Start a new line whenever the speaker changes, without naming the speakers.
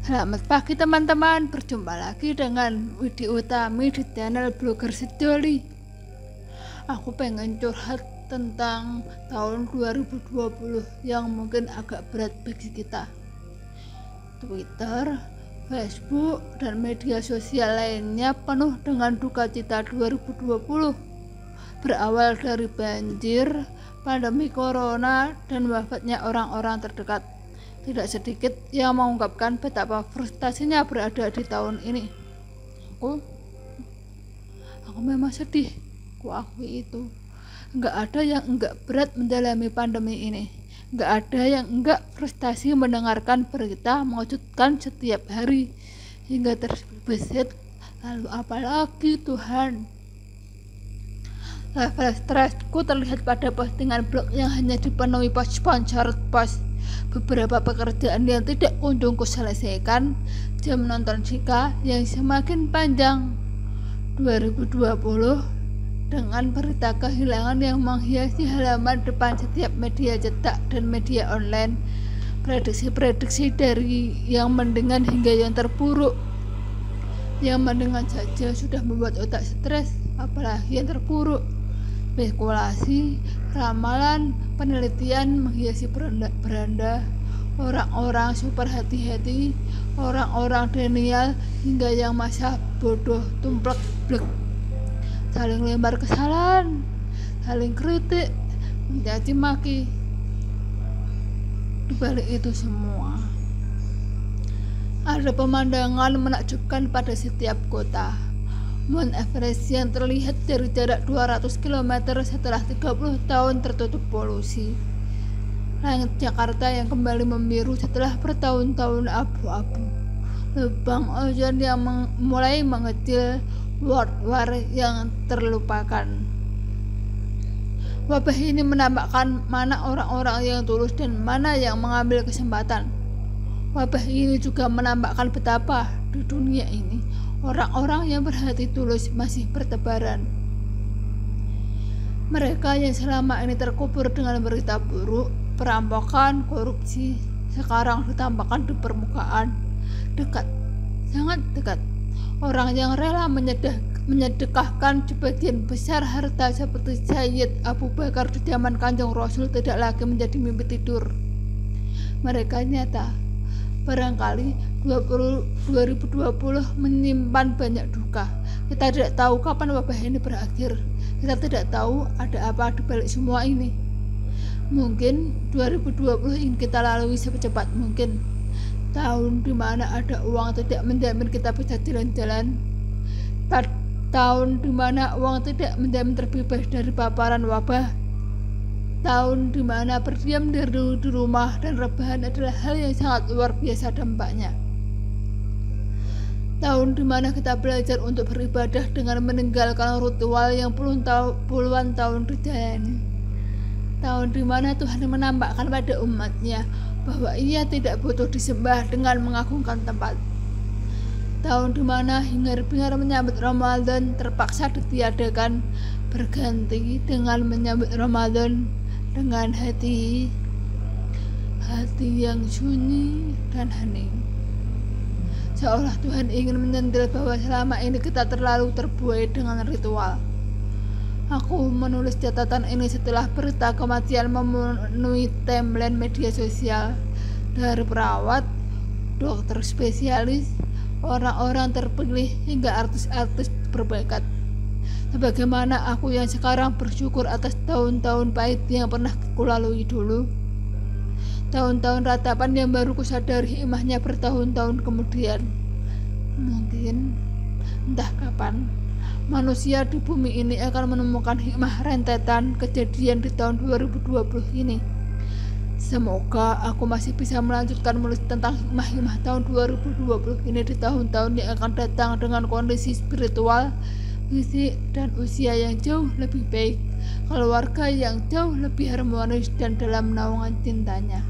Selamat pagi teman-teman, berjumpa lagi dengan Widi Utami di channel Blogger Sejoli. Aku pengen curhat tentang tahun 2020 yang mungkin agak berat bagi kita. Twitter, Facebook, dan media sosial lainnya penuh dengan duka cita 2020. Berawal dari banjir, pandemi corona, dan wafatnya orang-orang terdekat. Tidak sedikit yang mengungkapkan betapa frustasinya berada di tahun ini. Aku memang sedih, aku akui itu. Enggak ada yang enggak berat menjalani pandemi ini. Enggak ada yang enggak frustasi mendengarkan berita mengejutkan setiap hari hingga terbesit. Lalu apalagi Tuhan? Level stresku terlihat pada postingan blog yang hanya dipenuhi sponsored post. Beberapa pekerjaan yang tidak kunjung kuselesaikan, jam nonton Cika yang semakin panjang. 2020 dengan berita kehilangan yang menghiasi halaman depan setiap media cetak dan media online. Prediksi-prediksi dari yang mendingan hingga yang terburuk. Yang mendingan saja sudah membuat otak stres, apalagi yang terburuk. Spekulasi, ramalan, penelitian menghiasi beranda, orang-orang super hati-hati, orang-orang denial, hingga yang masa bodoh tumplek blek, saling lempar kesalahan, saling kritik, mencaci maki. Di balik itu semua ada pemandangan menakjubkan pada setiap kota. Mount Everest yang terlihat dari jarak 200 km setelah 30 tahun tertutup polusi. Langit Jakarta yang kembali membiru setelah bertahun-tahun abu-abu. Lubang ozon yang mulai mengecil, World War yang terlupakan. Wabah ini menampakkan mana orang-orang yang tulus dan mana yang mengambil kesempatan. Wabah ini juga menampakkan betapa di dunia ini orang-orang yang berhati tulus masih bertebaran. Mereka yang selama ini terkubur dengan berita buruk, perampokan, korupsi, sekarang ditampakkan di permukaan. Dekat, sangat dekat. Orang yang rela menyedekahkan sebagian besar harta seperti Sayyid Abu Bakar di zaman Kanjeng Rasul tidak lagi menjadi mimpi tidur. Mereka nyata. Barangkali 2020 menyimpan banyak duka. Kita tidak tahu kapan wabah ini berakhir. Kita tidak tahu ada apa di balik semua ini. Mungkin 2020 ingin kita lalui secepat mungkin. Tahun di mana ada uang tidak menjamin kita bisa jalan-jalan. Tahun di mana uang tidak menjamin terbebas dari paparan wabah. Tahun di mana berdiam diri di rumah dan rebahan adalah hal yang sangat luar biasa dampaknya. Tahun di mana kita belajar untuk beribadah dengan meninggalkan ritual yang puluhan tahun dijalani. Tahun di mana Tuhan menampakkan pada umatnya bahwa Ia tidak butuh disembah dengan mengagungkan tempat. Tahun di mana hingar-bingar menyambut Ramadan terpaksa ditiadakan, berganti dengan menyambut Ramadan dengan hati yang sunyi dan hening. Seolah Tuhan ingin menyentil bahwa selama ini kita terlalu terbuai dengan ritual. Aku menulis catatan ini setelah berita kematian memenuhi timeline media sosial, dari perawat, dokter spesialis, orang-orang terpilih hingga artis-artis berbakat. Sebagaimana aku yang sekarang bersyukur atas tahun-tahun pahit yang pernah kulalui dulu. Tahun-tahun ratapan yang baru kusadari hikmahnya bertahun-tahun kemudian. Mungkin, entah kapan, manusia di bumi ini akan menemukan hikmah rentetan kejadian di tahun 2020 ini. Semoga aku masih bisa melanjutkan menulis tentang hikmah-hikmah tahun 2020 ini di tahun-tahun yang akan datang dengan kondisi spiritual, fisik, dan usia yang jauh lebih baik, keluarga yang jauh lebih harmonis dan dalam naungan cintanya.